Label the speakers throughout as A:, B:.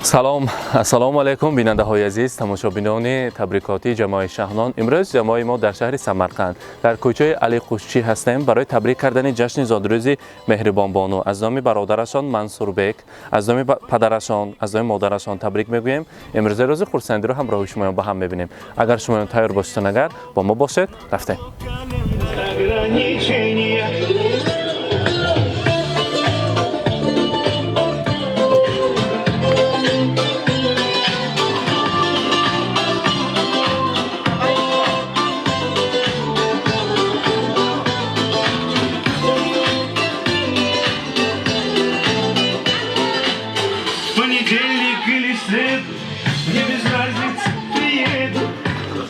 A: سلام، السلام علیکم بیننده های عزیز، تماشابینان تبریکاتی جماع شهنان. امروز جماع ما در شهر سمرقند در کوچه علی قوشچی هستیم برای تبریک کردن جشن زادروزی مهربان بانو. از نام برادرشان منصور بیگ، از نام پدرشان، از نام مادرشان تبریک میگوییم. امروز روز خرسندی رو همراه شما با هم میبینیم. اگر شما تیار باشید، اگر با ما باشید، رفتیم.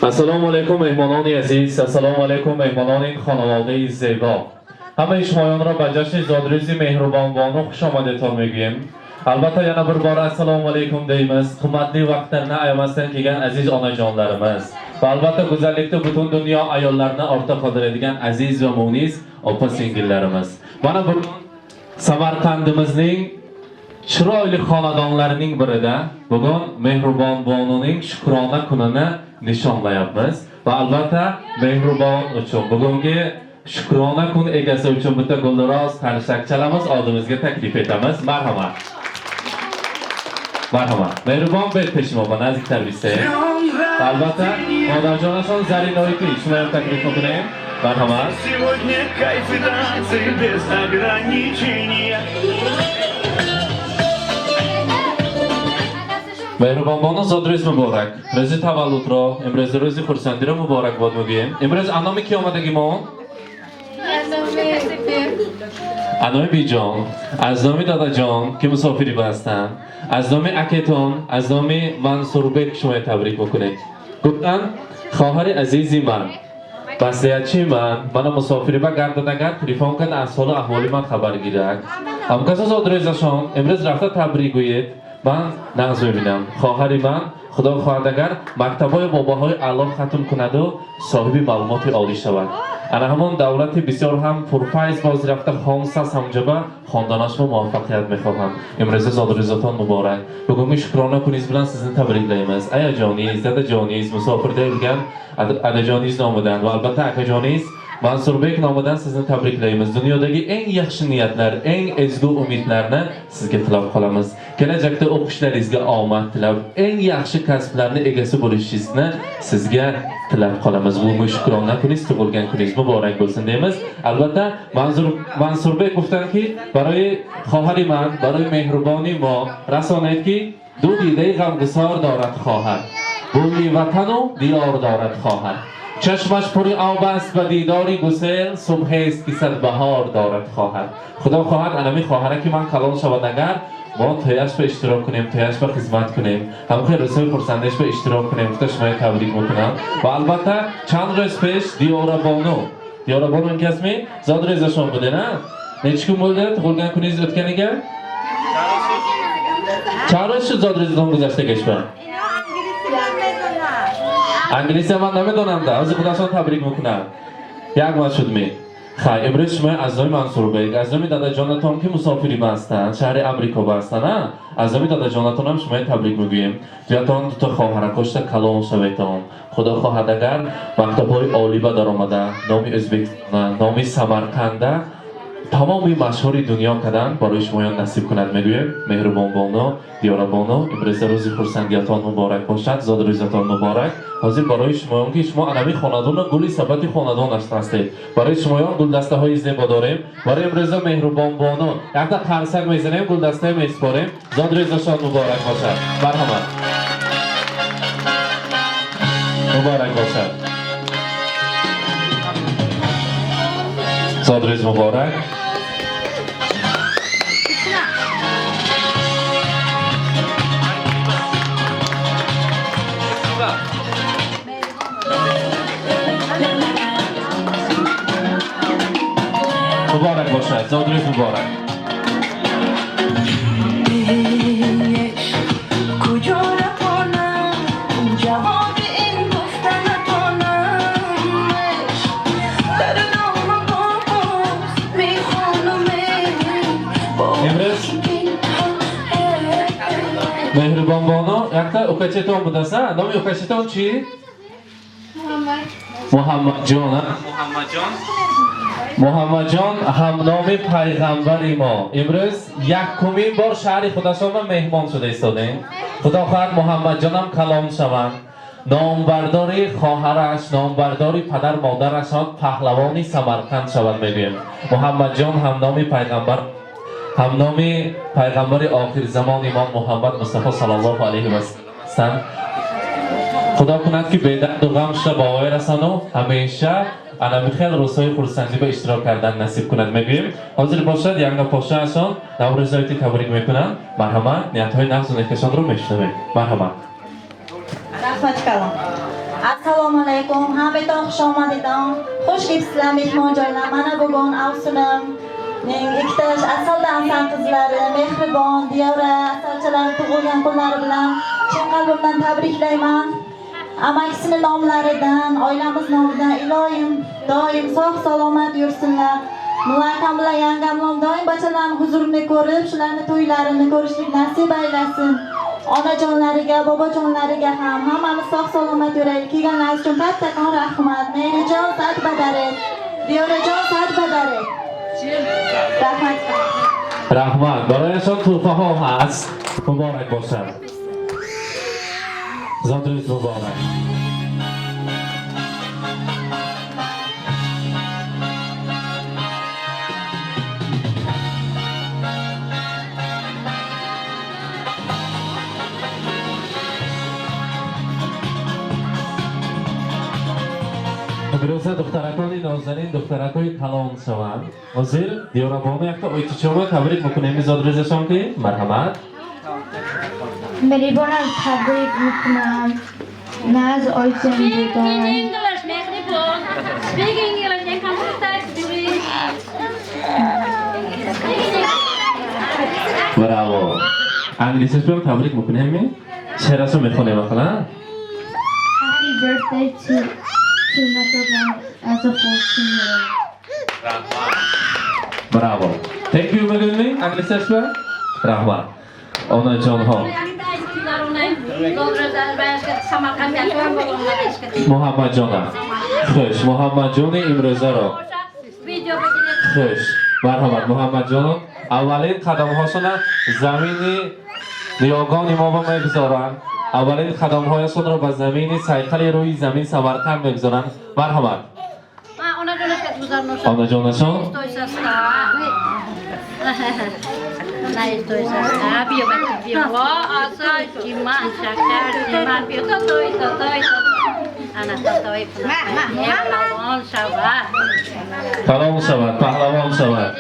A: السلام علیکم مهمانان عزیز، السلام علیکم مهمانان خانواده زیبا. همه شمایان را به جشن زادروزی مهربان بانو خوش آمدید میگویم. البته yana bir bor assalomu alaykum deymiz. Hurmatli vaqtlarni ayamasdan kelgan aziz onajonlarimiz va albatta go'zallikda butun dunyo ayollarini ortda qoldiradigan aziz va munis opa singillarimiz. Mana bu Samarqandimizning chiroyli xonadonlarining birida bugun Mehribon bonuning shukrona kunini nishonlayapmiz va albatta Mehribon uchun bugungi shukrona kun egasi uchun bitta gulduros qarsak chalamiz, oldimizga taklif etamiz. Marhamat. Marhamat. Mehribon bet peshimoba nazik tarbiyasi. Albatta modajonason Zarinoyki shuni ham taklif qildim. Marhamat. Сегодня кайф и танцы без ограничения. Mehribon bono zodro'z muborak. Ro'zi tavallud ro, imroz ro'zi xursandi ro muborakbod mugim. Imroz anomi ki omadagimon? Anomi bijon, az nomi dadajon ki musofiri bastan, az nomi aketon, az nomi Mansurbek shoma tabrik mikuned. Guftan khohari azizi man, masliyatchi man, mana musofiri ba gardanagar telefon kad ahvol ahvoli man xabar girak. Hamkasa zodro'zashon imroz rafta tabrik go'yed. من نغز میبینم خواهری من خدا خواهد اگر مکتبای باباهای اعلام ختم کند و صاحب معلومات عالی شود. انا همون دولت بسیار هم پرفیض باز رفته خامس است همجبه خاندانش رو موفقیت میخواهم. امروز زادروزتان مبارک. بگم شکرانه کنیز بلند سیزن تبریک دایمز. ایا جانیز، دادا جانیز، مسافر دیلگن، ادا جانیز نامدن و البته اکا جانیز Mansuur Bek nomidan sizni tabriklaymiz. Dunyodagi eng yaxshi niyatlar, eng ezgu umidlarni sizga tilab qolamiz. Kelajakda o'qishlaringizga omad tilab, eng yaxshi kasblarni egasi bo'lishingizni sizga tilab qolamiz. Bu shukrona kuningiz, tug'ilgan kuningiz muborak bo'lsin deymiz. Albatta Mansuur Bek guftanki, برای خواهری من، برای مهربانی ما رسانید که دو دیده غمگسار دارد خواهر. بوی وطن و دیار دارد خواهر. چشمش پری آب است و دیداری گسل صبح است که صد بهار دارد خواهد. خدا خواهد انمی خواهره که من کلان شود اگر ما تویش به اشتراک کنیم، تویش به خدمت کنیم، همه رسول پرسندش به اشتراک کنیم. خدا شما تبریک میکنم و البته چند روز پیش دیارا بانو این کسمی زادروزشون بوده نه؟ نچکون بوده تقولگن کنیز اتکنیگه؟ چند روز شد زادروزتون گذشته کشور؟ انگلیسی من نمیدونم ده. از خودشان تبریک میکنم. یک ماه شد می. خیلی امروز شما از نام منصور بیگ، از نام دادا جانتان که مسافری بستن، شهر امریکا بستن، از نام دادا جانتان هم شما تبریک میگوییم. جاتان دو تا خواهر کشته کلان شویتان. خدا خواهد اگر مکتب‌های عالی به در آمده، نامی ازبکستان، نامی سمرقنده تمامی مشهور دنیا کردن برای شما نصیب کند میگویم. مهربان بانو، دیارا بانو، امروز روز خرسندیتان مبارک باشد، زادروزتان مبارک. حاضر برای شما که شما انمی خاندان گلی ثبت خاندان هستید. برای شما گلدسته های زیبا داریم. برای امروز مهربان بانو یک تا قرصک میزنیم، گلدسته میسپاریم. زادروزشان مبارک باشد. مرحمت. مبارک باشد. زادروز مبارک. مبارک باشد. زادروز مبارک. Mehribon bono, yakta ukacheton budasan. Nomi ukacheton chi? Muhammadjon. Muhammadjon hamnomi payg'ambari mo. Imroz yakumin bor shahri Xudashoma mehmon shуда istoding. Xudo xohlab Muhammadjon ham kalom shavand. Nombardori khoharash, nombardori padar modarashon pahlavoni Samarqand shavad meguyim. Muhammadjon hamnomi payg'ambar hamnomi payg'ambari oxir zamon imom Muhammad Mustafa sallallohu alayhi vasallam. Xudo kunadki bedard و غم شده باور رسانو همیشه انا خیلی روزهای خورسندی به اشتراک کردن نصیب کند میگویم. حاضر باشد ینگا پاشا اشان نورزایتی تبریک میکنن. مرحمت نیت‌های نفس و نکشان رو میشنویم. مرحمت.
B: رحمت کلام. Assalomu alaykum. Hammaga xush omadinglar. Xush kelibsizlar mehmonjoylar. Mana bugun Avsunim ikkita asaldan asal qizlari mehribon Diyora asalchalar tug'ilgan kunlari bilan chin qalbimdan tabriklayman. Amakisini nomlaridan, oilamiz nomidan iloyim doim sog' salomat yursinlar. Muloqam bilan yangamlar doim bachalarning huzurini ko'rib, shularning to'ylarini ko'rishlik nasib aylasin. Onajonlariga, bobojonlariga ham hammamiz sog' salomat yuraylik. Kelganlaringiz uchun kattakon rahmat. Mehrijon Sadbadarek, Diyorajon Sadbadarek. Rahmat.
A: Rahmat. Barayashon turfaho hast. Muborak bo'lsin. Zotringiz muborak. Birosa دخترکانی نازنین دخترکای کلان شوند. حاضر دیاربانو یکتا oytichoma tabrik میکنیم زادرزشان که مرحمت.
C: مهربانم تبریک میکنم. نه از آیتم بودن.
D: English, مهربان. Speak English, you can speak.
A: برافو. انگلیسیش بیام تبریک میکنیم می؟ شعرشو میخونیم مثلا.
C: Happy birthday to Metroband as a 14-year-old.
A: برافو. Thank you میگیم می؟ انگلیسیش بیام. رحمت. آنا جان ها. محمد جانم. خوش. محمد جان امروزه رو. خوش. مرحمت محمد جانم. اولین قدم هاشون زمینی نیاگان ما میگذارند. اولین قدم هایشون رو به زمین سیقل روی زمین سمرقند میگذارند. مرحمت. آنا جانشان. کلام شود، پهلوان شود.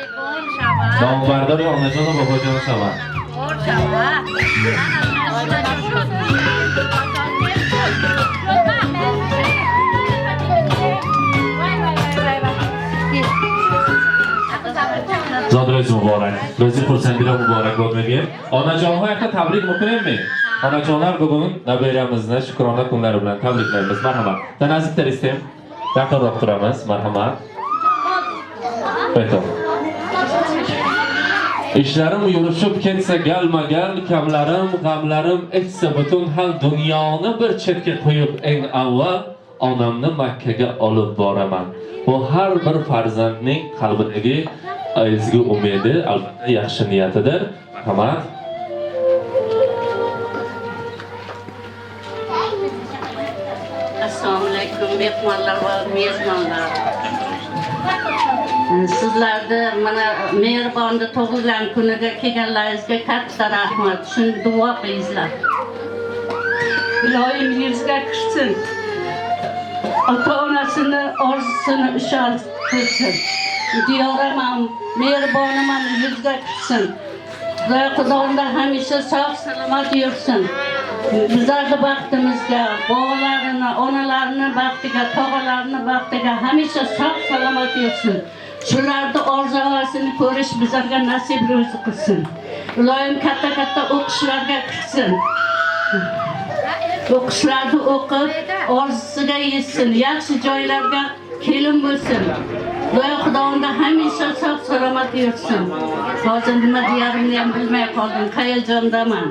A: نامبرداری آنا جان و بابا جان شود. زادروز مبارک. روزی خورسندی را مبارک باد میگیم. آنا جان ها یکتا تبریک میکنیم می؟ آنا جانlar bugün nabiramizni shukrona kunlari bilan tabriklaymiz. Marhamat. Ta nazikdir istem. Yaqinroq turamiz. Marhamat. Aytdim. İşlerim yurishib ketsa galma-gal, kamlarim, g'amlarim etsa butun hal dunyoni bir chetga qo'yib eng avval onamni Makkaga olib boraman. Bu har bir farzandning qalbidagi ezgu umidi, albatta yaxshi niyatidir. Marhamat.
E: Assalomu alaykum, mehmonlar va mezbonlar. Sizlarni mana Mehribonda tug'ilgan kuniga kelganlaringizga katta rahmat. Shuni duo qilingizlar. Iloyim yuzga kirsin. Ota-onasini orzusini ishonch qilsin. Diyoram ham, Mehribonim ham yuzga kirsin. Xudo xudonda hamisha sog' salomat yursin. Bizlarni baxtimizga, bolalarni, onalarini baxtiga, tog'alarini baxtiga hamisha sog' salomat yursin. Shularni orzulasini ko'rish bizlarga nasib ro'zi qilsin. Iloyim katta o'qishlarga kirsin. O'qishlarni o'qib, orzusiga yetsin. Yaxshi joylarga kelin bo'lsin. Xudoy Xudoyimda hamisha sog' salomat yursin. Hozir nima deyarimni ham bilmay qoldim, hayajondaman.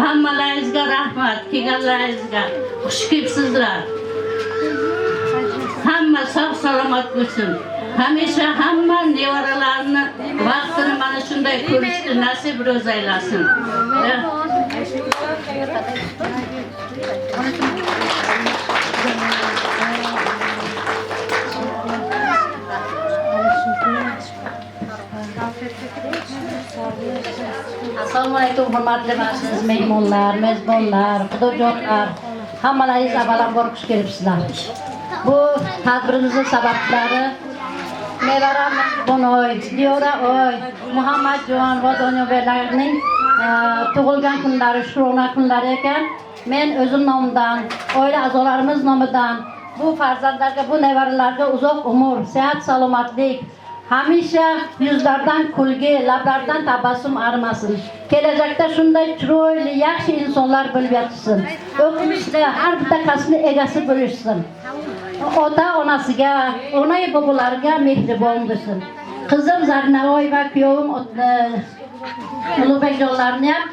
E: Hammalaringizga rahmat, kelganlaringizga. Xush kelibsizlar. Hamma sog' salomat bo'lsin. Hamisha hamma nevaralarni vaqtini mana shunday ko'rishni nasib ro'z aylasin.
F: Assalomu alaykum hurmatli majlis mehmonlar, mezbonlar, xudojonlar. Hammalaringiz avvalambor xush kelibsizlar. Bu tadbirimizning sabablari Mevaram Bonoy, Diyora Oy, Muhammadjon va Donyoberlarning tug'ilgan kunlari, shukrona kunlari ekan. Men o'zim nomidan, oila a'zolarimiz nomidan bu farzandlarga, bu nevaralarga uzoq umr, sihat, salomatlik, hamisha yuzlardan kulgi, lablardan tabassum arimasin. Kelajakda shunday chiroyli, yaxshi insonlar bo'lib yetishsin. O'qimishda har bitta kasbni egasi bo'lishsin. Ota onasiga, ona bobolariga mehribon bo'lsin. Qizim Zarnavoy va kuyovim Ulug'bekjonlarni ham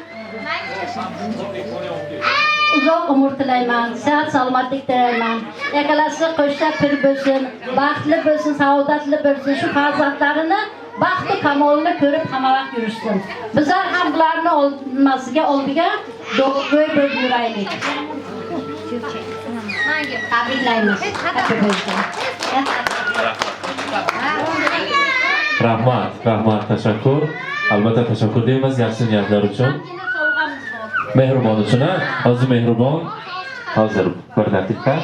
F: uzoq umr tilayman, sihat salomatlik tilayman. Yakalasi qo'shda pir bo'lsin, baxtli bo'lsin, saodatli bo'lsin. Shu farzandlarini baxti kamolini ko'rib hamma vaqt yurishsin. Bizlar ham bularni oldiga do'q-go'y bo'lib yuraylik. Tabriklaymiz.
A: Rahmat, tashakkur. Albatta tashakkur deymiz yaxshi niyatlar uchun. Mehribon uchun, hozir mehribon. Hozir bir daqiqa.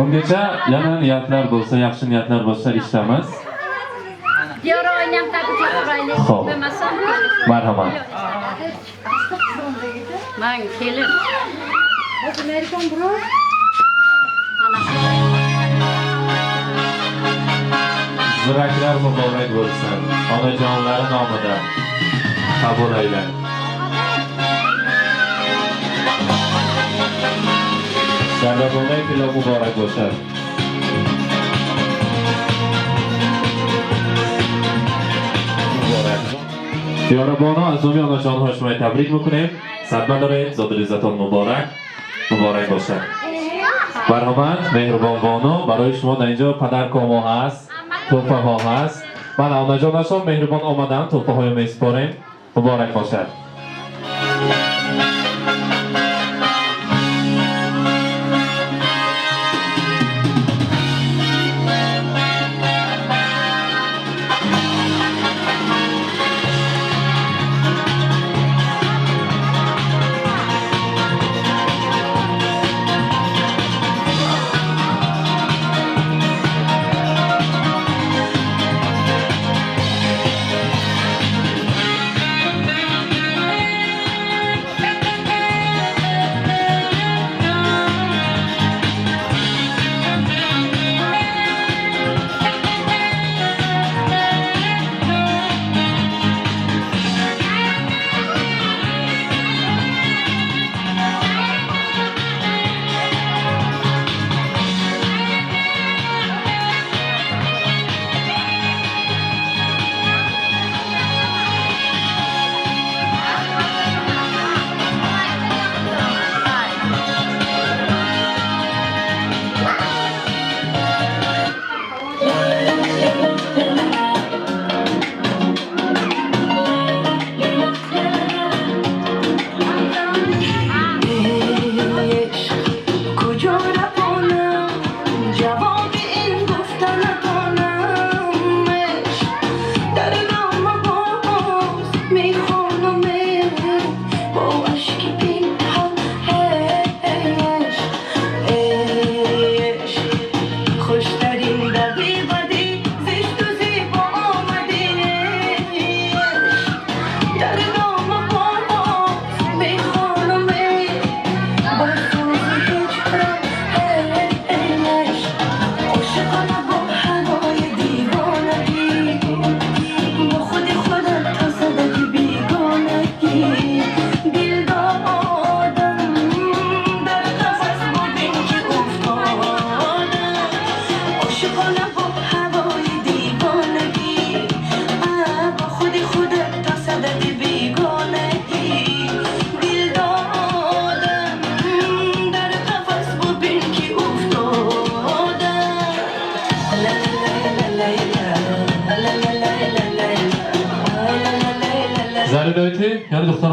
A: Ungacha yana niyatlar bo'lsa, yaxshi niyatlar bo'lsa ishlamiz.
D: Diyora oyni ham tabriklab
A: Xo'p.
D: bo'lmasa.
A: Marhamat.
E: Men kelin.
A: Ziraklar muborak bo'lsin. Onajonlari nomidan qabul aylang. Sarabonay filov muborak bo'lsin. Diyorabono azomi onajon hoshmay tabrik میکنیم. صد دارید زادلیزتان مبارک باشه. مرحمت مهربان بانو برای شما در اینجا پدر کامو هست، توفه ها هست. من آنجا نشان مهربان آمدن توفه های میسپاریم. مبارک باشد.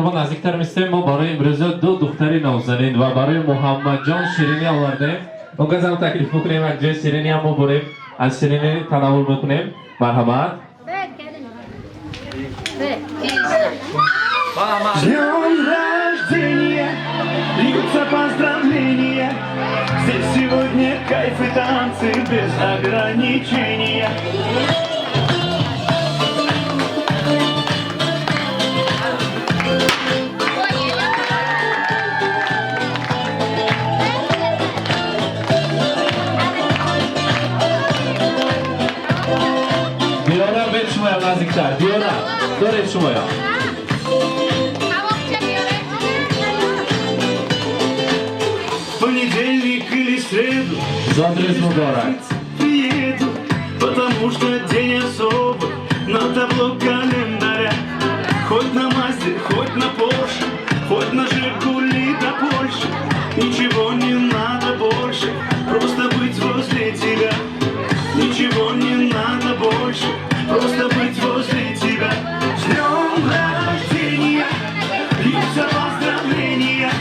A: دوستان نزدیکتر میستیم. ما برای امروز دو دختری نازنین و برای محمد جان شیرینی آوردیم. اون هم تکلیف میکنیم از جای شیرینی هم ما بریم از شیرینی تناول میکنیم. مرحبا.
G: С днем рождения, льются поздравления. Здесь сегодня кайф и танцы без ограничения.
A: Diyora bet şumaya nazikler. Diyora, dört şumaya.
G: Понедельник или среду
A: Zanдрız mübarek.
G: приеду, потому что день особый на табло календаря. Хоть на Мазде, хоть на Порше, хоть на Жигули до Польши. Ничего не надо больше, просто быть возле тебя. Ничего не надо больше, просто быть возле тебя. С днем рождения, льются поздравления.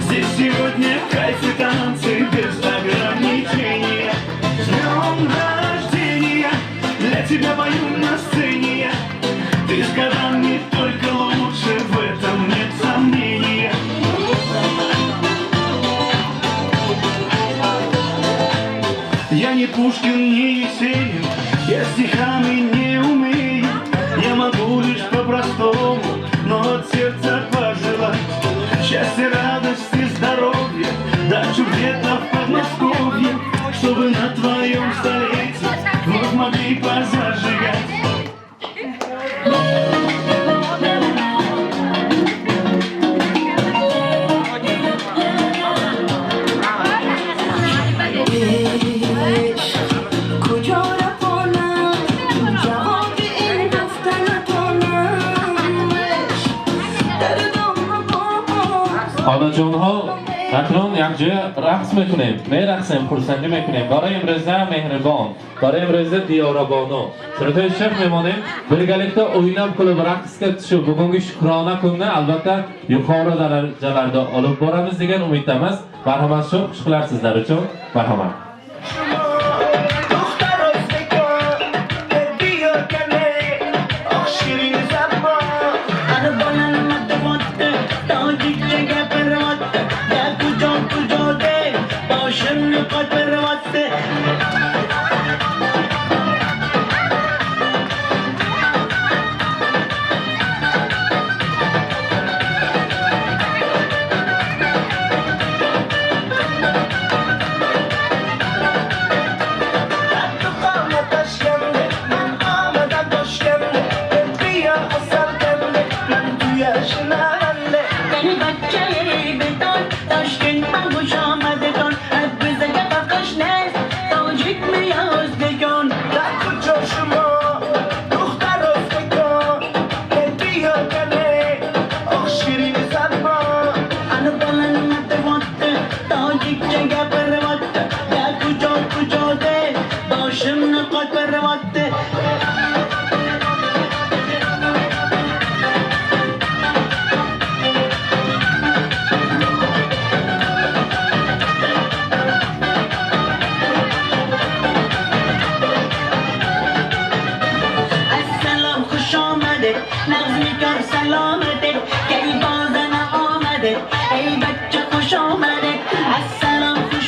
G: Здесь сегодня кайф и танцы без ограничения. С днем рождения, для тебя пою на сцене я. Ты с годами только лучше, в этом нет сомнения. Я не Пушкин, не Есенин, я стихами не умею. Я могу лишь по-простому, но от сердца пожелать счастья, радости, здоровья, дачу где-то в Подмосковье, чтобы на твоем столете вновь могли позажигать.
A: Onajon ها اکنون یک جای رقص میکنیم. میرقصیم، خرسندی میکنیم. برای امروزه مهربان، برای امروزه دیارا بانو. سرتای شب میمانیم. برگلیکتا اوینم کلوب رقص کرد شو بگونگی شکرانه کنه. البته یخارو درجلرده آلوب بارمز دیگر امیدتمز. مرحمت شو، خوشخلر سیزدارو چون. مرحمت.
H: ای بچه خوش آمده. السلام خوش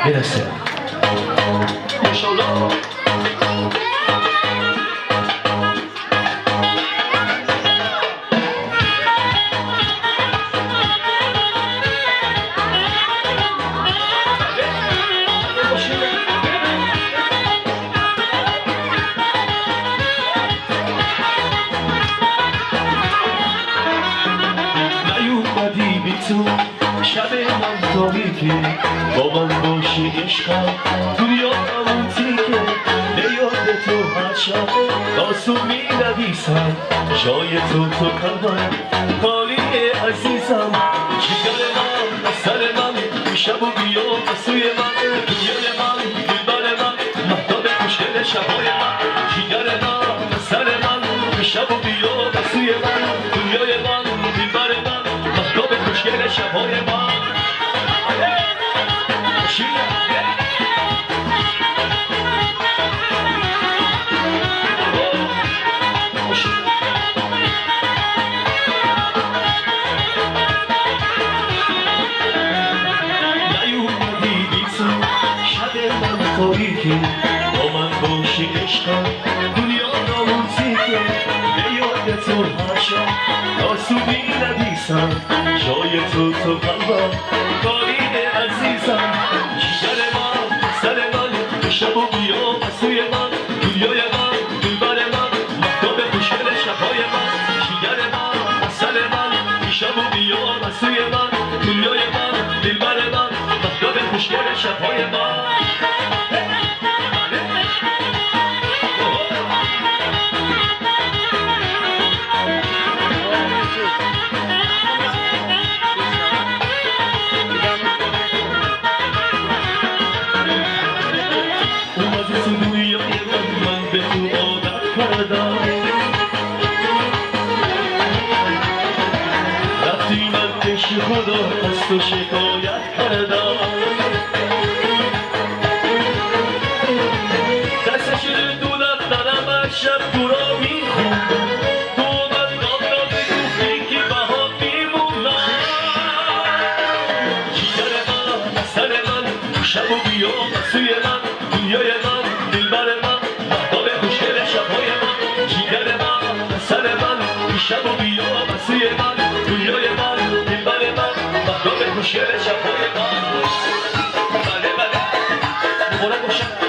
G: برسه انشالله نیومدی بی تو شب من تاریکه با من باشی عشقم دنیا همون تیکه نیاد تو هر شب آسون می نویسم جای تو قلبم خالی عزیزم جگر من سر من شب و بیا سوی من دنیای من دلبر من مهتاب خوشگل شبای من جگر من سر من شب و بیا سوی من دنیای من دلبر من مهتاب خوشگل شبای من تاریکی با من باشی عشقم دنیا ناموزیکه به یاد تو هر شب آسونی نویسم جای تو قلبم کاری عزیزم جگر من سر من شب و بیا سوی من دنیای من دلبر من مهتاب خوشگل شبهای من جگر من سر من شب و بیا سوی من دنیای من دلبر من مهتاب خوشگل شبهای من رفتی من پیش خدا از تو شکایت کردم دستش دو دفترم شب تو را میخوند تو من گام را بگفتی که بها میمونم جگر من سر من شب و بیا سوی من دنیای من دلبر من مهتاب خوشگل شبهای من جگر من سر من شب و بیا سوی من دنیای من دلبر من مهتاب خوشگل شبهای من بله بله مبارک باشم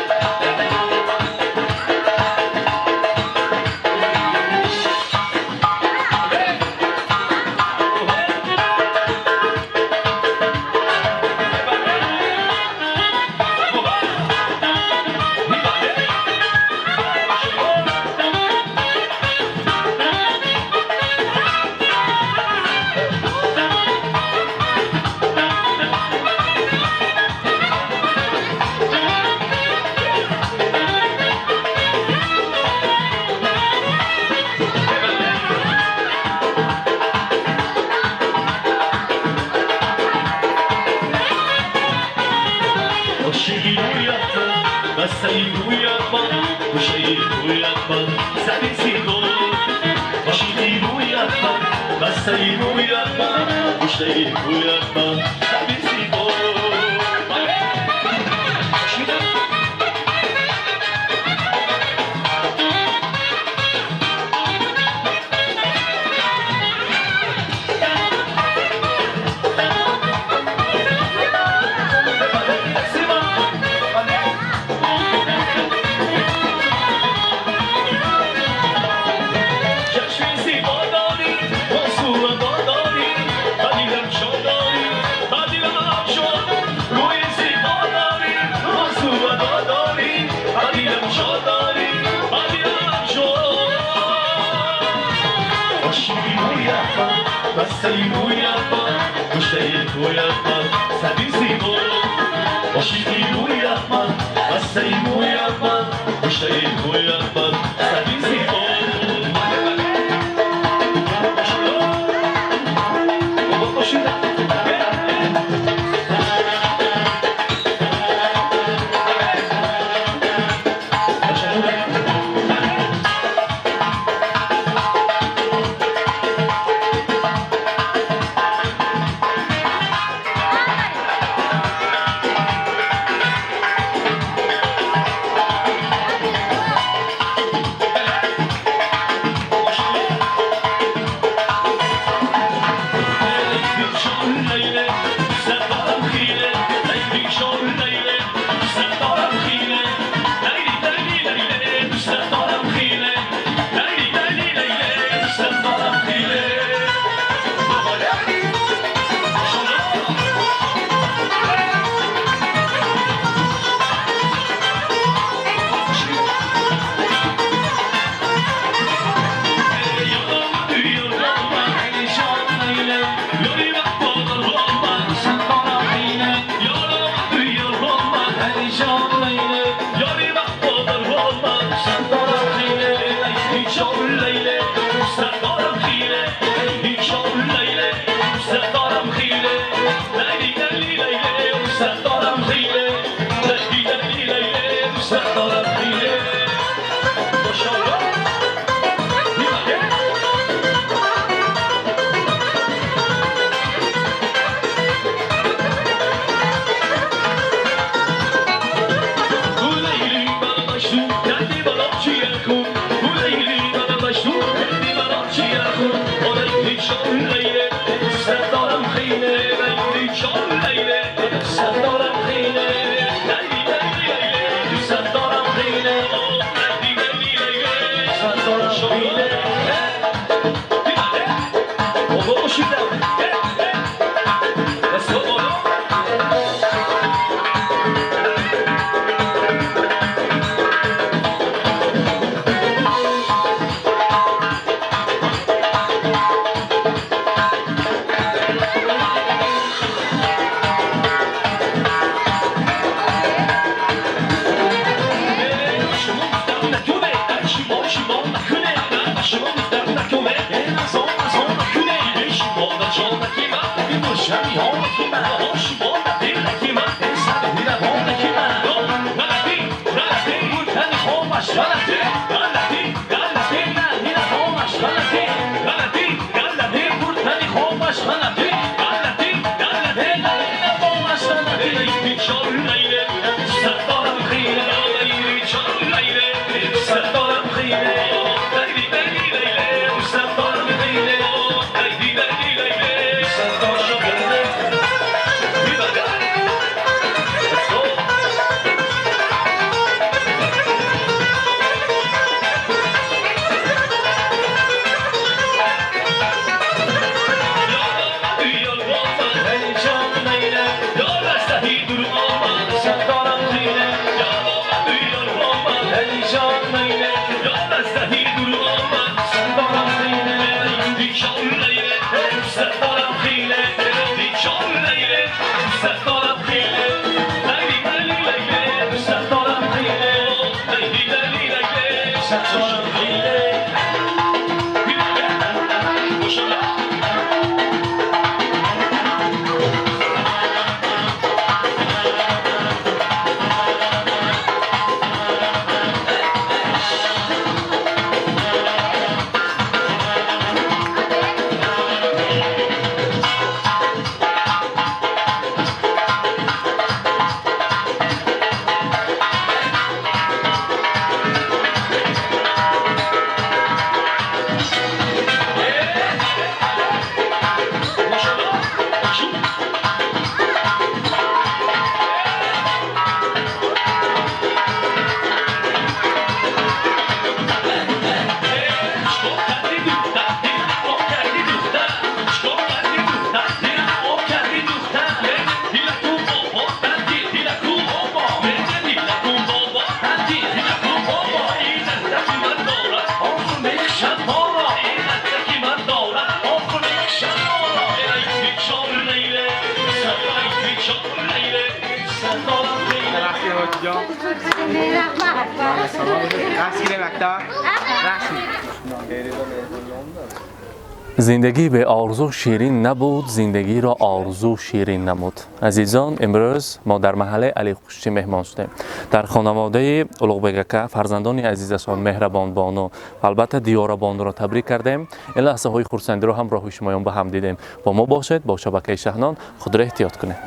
A: زندگی به آرزو شیرین نبود، زندگی را آرزو شیرین نمود. عزیزان، امروز ما در محله علی خوشچی مهمان شدیم. در خانواده اولوغبگکه فرزندان عزیزشان مهربان بانو و البته دیار بانو را تبریک کردیم. این لحظه های خرسندی را همراه شمایان با هم دیدیم. با ما باشید، با شبکه شهنان خود را احتیاط کنید.